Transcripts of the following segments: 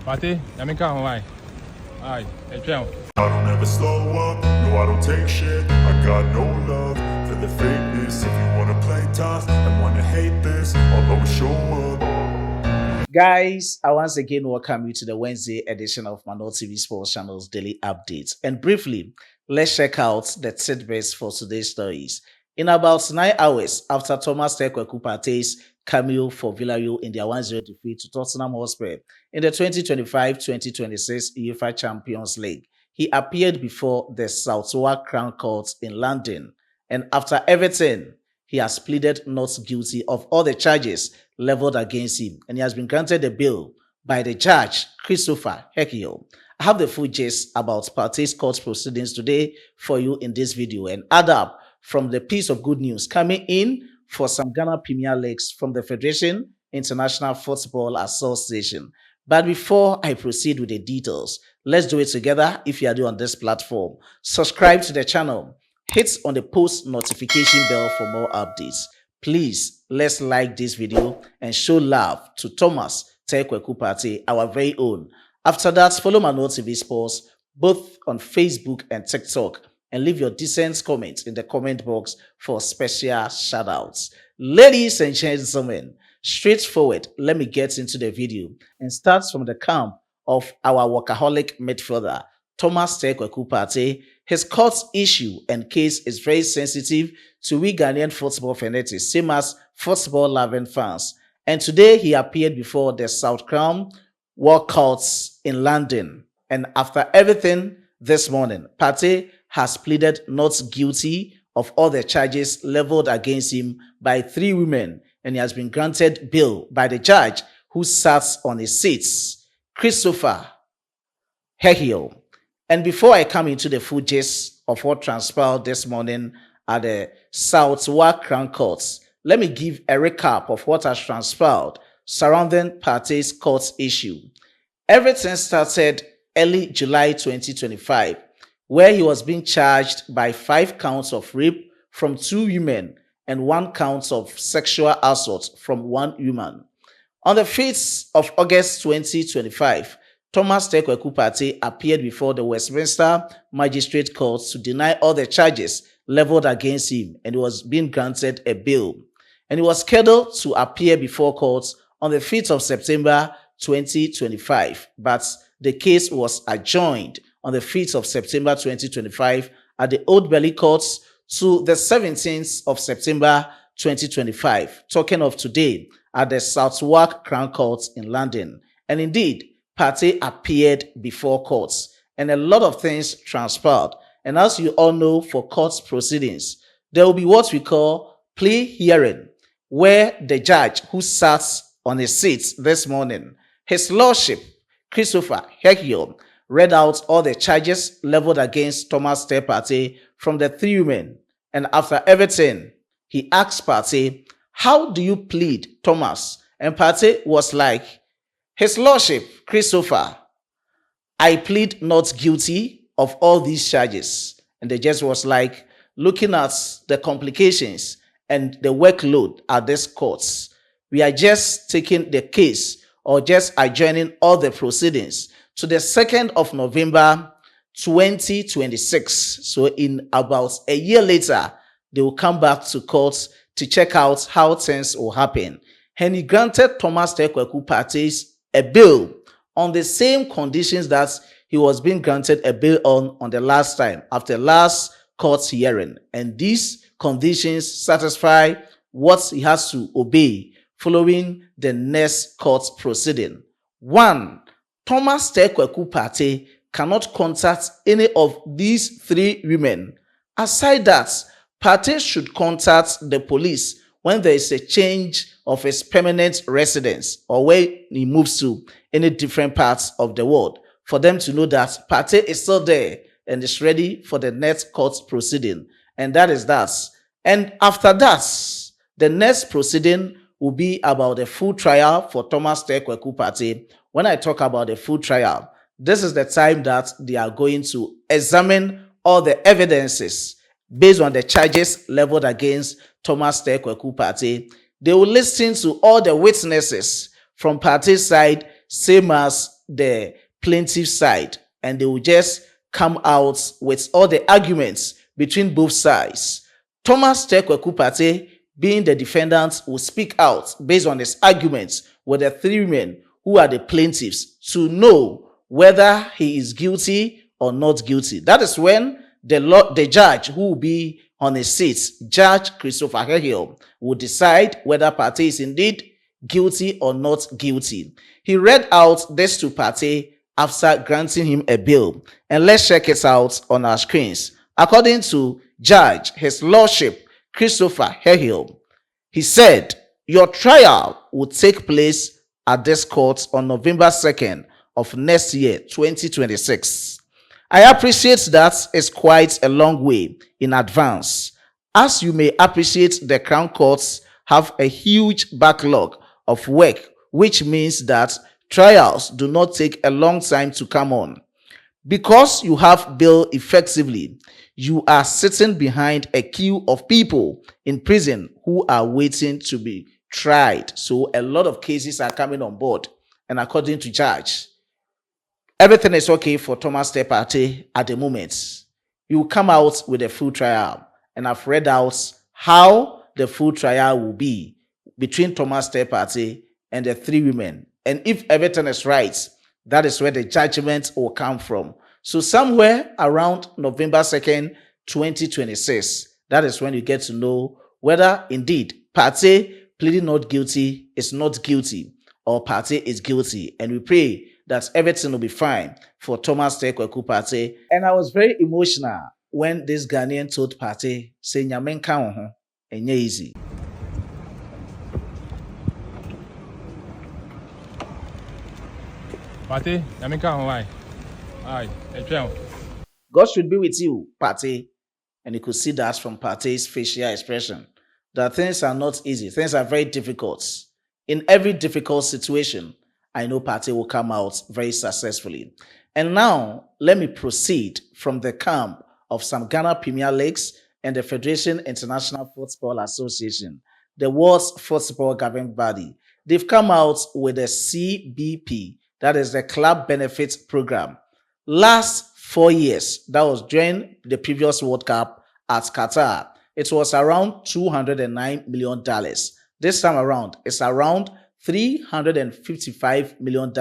Partey, Yamika, why? Aye, a trail. I don't ever slow up, no I don't take shit. I got no love for the fakeness. If you wanna play tough and wanna hate this, I'll always show up. Guys, I once again welcome you to the Wednesday edition of Mano TV Sports Channel's Daily Updates. And briefly, let's check out the tidbits for today's stories. In about 9 hours after Thomas Partey's cameo for Villarreal in their 1-0 defeat to Tottenham Hotspur in the 2025-2026 UEFA Champions League, he appeared before the Southwark Crown Court in London. And after everything, he has pleaded not guilty of all the charges leveled against him, and he has been granted a bail by the judge, Christopher Hekiel. I have the full gist about Partey's court proceedings today for you in this video, and add up from the piece of good news coming in for some Ghana Premier Leagues from the Federation International Football Association. But before I proceed with the details, let's do it together. If you are new on this platform, subscribe to the channel, hit on the post notification bell for more updates. Please, let's like this video and show love to Thomas Partey, our very own. After that, follow Mano TV Sports both on Facebook and TikTok, and leave your decent comments in the comment box for special shoutouts. Ladies and gentlemen, straightforward, let me get into the video and start from the camp of our workaholic midfielder, Thomas Partey. His court issue and case is very sensitive to we Ghanaian football fanatics, same as football-loving fans. And today he appeared before the South Crown World Courts in London. And after everything this morning, Partey has pleaded not guilty of all the charges leveled against him by 3 women, and he has been granted bail by the judge who sat on his seats, Christopher Hekiel. And before I come into the full gist of what transpired this morning at the Southwark Crown Courts, let me give a recap of what has transpired surrounding Partey's court issue. Everything started early July 2025, where he was being charged by 5 counts of rape from 2 women and 1 count of sexual assault from 1 woman. On the 5th of August 2025, Thomas Partey appeared before the Westminster Magistrate Court to deny all the charges leveled against him, and he was being granted a bail. And he was scheduled to appear before court on the 5th of September 2025, but the case was adjourned on the 5th of September 2025 at the Old Bailey Courts to the 17th of September 2025, talking of today at the Southwark Crown Court in London. And indeed, Partey appeared before courts, and a lot of things transpired. And as you all know, for court proceedings, there will be what we call plea hearing, where the judge who sat on his seat this morning, His Lordship Christopher Hekiel, read out all the charges leveled against Thomas Partey from the 3 women. And after everything, he asked Partey, "How do you plead, Thomas?" And Partey was like, "His Lordship Christopher, I plead not guilty of all these charges." And the judge was like, "Looking at the complications and the workload at this court, we are just taking the case or just adjourning all the proceedings to the 2nd of November 2026. So in about a year later, they will come back to court to check out how things will happen." And he granted Thomas Partey a bail on the same conditions that he was being granted a bail on the last time after last court hearing. And these conditions satisfy what he has to obey following the next court proceeding. 1. Thomas Partey cannot contact any of these 3 women. Aside that, Partey should contact the police when there is a change of his permanent residence or where he moves to any different parts of the world, for them to know that Partey is still there and is ready for the next court proceeding. And that is that. And after that, the next proceeding will be about the full trial for Thomas Partey. When I talk about the full trial, this is the time that they are going to examine all the evidences based on the charges leveled against Thomas Partey. They will listen to all the witnesses from Partey's side, same as the plaintiff side and they will just come out with all the arguments between both sides. Thomas Kweku Partey, being the defendant, will speak out based on his arguments with the three men who are the plaintiffs to know whether he is guilty or not guilty. That is when the judge who will be on his seat, Judge Christopher Hehiel, will decide whether Partey is indeed guilty or not guilty. He read out this to Partey after granting him a bail. And let's check it out on our screens. According to Judge, His Lordship Christopher Hehiel, he said, your trial will take place at this court on November 2nd of next year, 2026. I appreciate that it's quite a long way in advance. As you may appreciate, the Crown Courts have a huge backlog of work, which means that trials do not take a long time to come on. Because you have bail effectively, you are sitting behind a queue of people in prison who are waiting to be tried. So a lot of cases are coming on board. And according to Judge, everything is okay for Thomas Partey at the moment. You will come out with a full trial. And I've read out how the full trial will be between Thomas Partey and the three women. And if everything is right, that is where the judgment will come from. So somewhere around November 2nd, 2026, that is when you get to know whether indeed Partey pleading not guilty is not guilty or Partey is guilty. And we pray that everything will be fine for Thomas Kweku Partey. And I was very emotional when this Ghanaian told Partey, say, "Nyame nka wo ho, enye easy." Partey, nyame ka ho why? Aye, God should be with you, Partey. And you could see that from Partey's facial expression, that things are not easy. Things are very difficult. In every difficult situation, I know Partey will come out very successfully. And now, let me proceed from the camp of some Ghana Premier Leagues and the Federation International Football Association, the world's football governing body. They've come out with a CBP, that is the Club Benefits Program. Last 4 years, that was during the previous World Cup at Qatar, it was around $209 million. This time around, it's around $355 million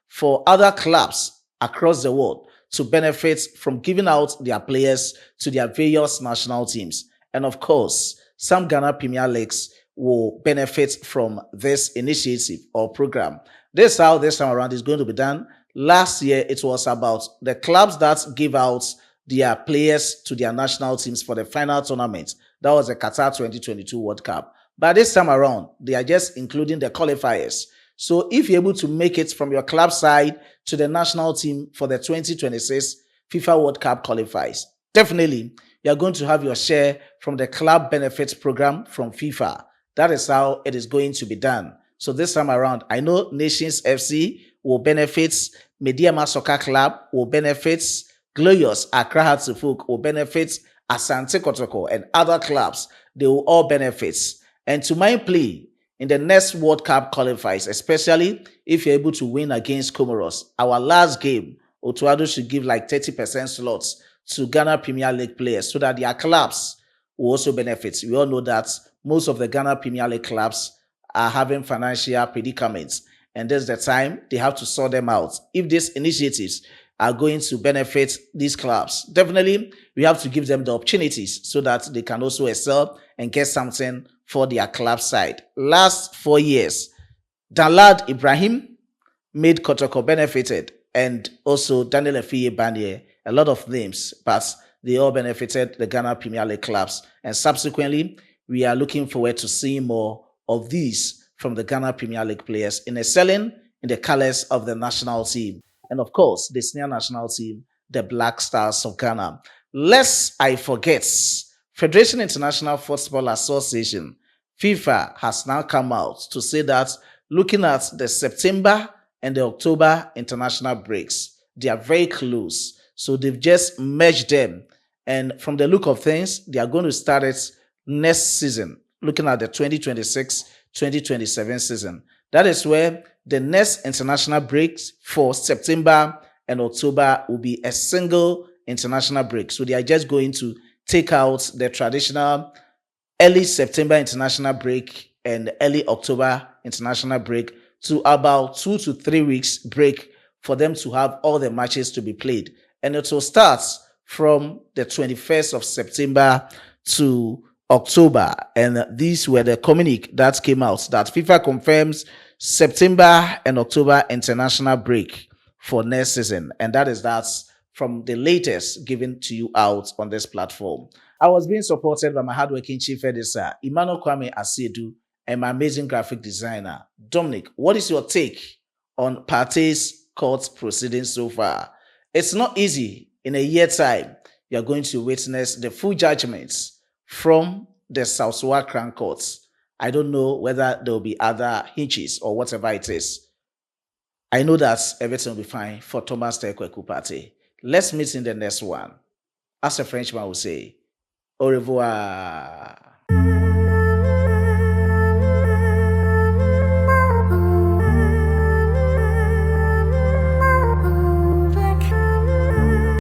for other clubs across the world to benefit from giving out their players to their various national teams. And of course, some Ghana Premier Leagues will benefit from this initiative or program. This is how this time around is going to be done. Last year, it was about the clubs that give out their players to their national teams for the final tournament. That was the Qatar 2022 World Cup. But this time around, they are just including the qualifiers. So if you're able to make it from your club side to the national team for the 2026 FIFA World Cup qualifiers, definitely you're going to have your share from the Club Benefits Program from FIFA. That is how it is going to be done. So this time around, I know Nations FC will benefit, Mediama Soccer Club will benefit, Glorious Accra Hearts of Oak will benefit, Asante Kotoko and other clubs, they will all benefit. And to my plea, in the next World Cup qualifiers, especially if you're able to win against Comoros, our last game, Otuado should give like 30% slots to Ghana Premier League players so that their clubs will also benefit. We all know that most of the Ghana Premier League clubs are having financial predicaments, and there's the time they have to sort them out. If these initiatives are going to benefit these clubs, definitely we have to give them the opportunities so that they can also excel and get something for their club side. Last 4 years, Dalad Ibrahim made Kotoko benefited, and also Daniel Efiye Banier, a lot of names, but they all benefited the Ghana Premier League clubs. And subsequently, we are looking forward to seeing more of these from the Ghana Premier League players in excelling in the colors of the national team. And of course, the senior national team, the Black Stars of Ghana. Lest I forget, Federation International Football Association, FIFA, has now come out to say that looking at the September and the October international breaks, they are very close. So they've just merged them. And from the look of things, they are going to start it next season, looking at the 2026-2027 season. That is where the next international breaks for September and October will be a single international break. So they are just going to take out the traditional early September international break and early October international break to about 2 to 3 weeks break for them to have all the matches to be played. And it will start from the 21st of September to October. And these were the communique that came out that FIFA confirms September and October international break for next season. And that's from the latest given to you out on this platform. I was being supported by my hardworking chief editor, Emmanuel Kwame Asiedu, and my amazing graphic designer, Dominic. What is your take on Partey's court proceedings so far? It's not easy. In a year's time, you're going to witness the full judgments from the South Suwa Crown Courts. I don't know whether there will be other hinges or whatever it is. I know that everything will be fine for Thomas Tekweku Partey. Let's meet in the next one. As a Frenchman will say, au revoir.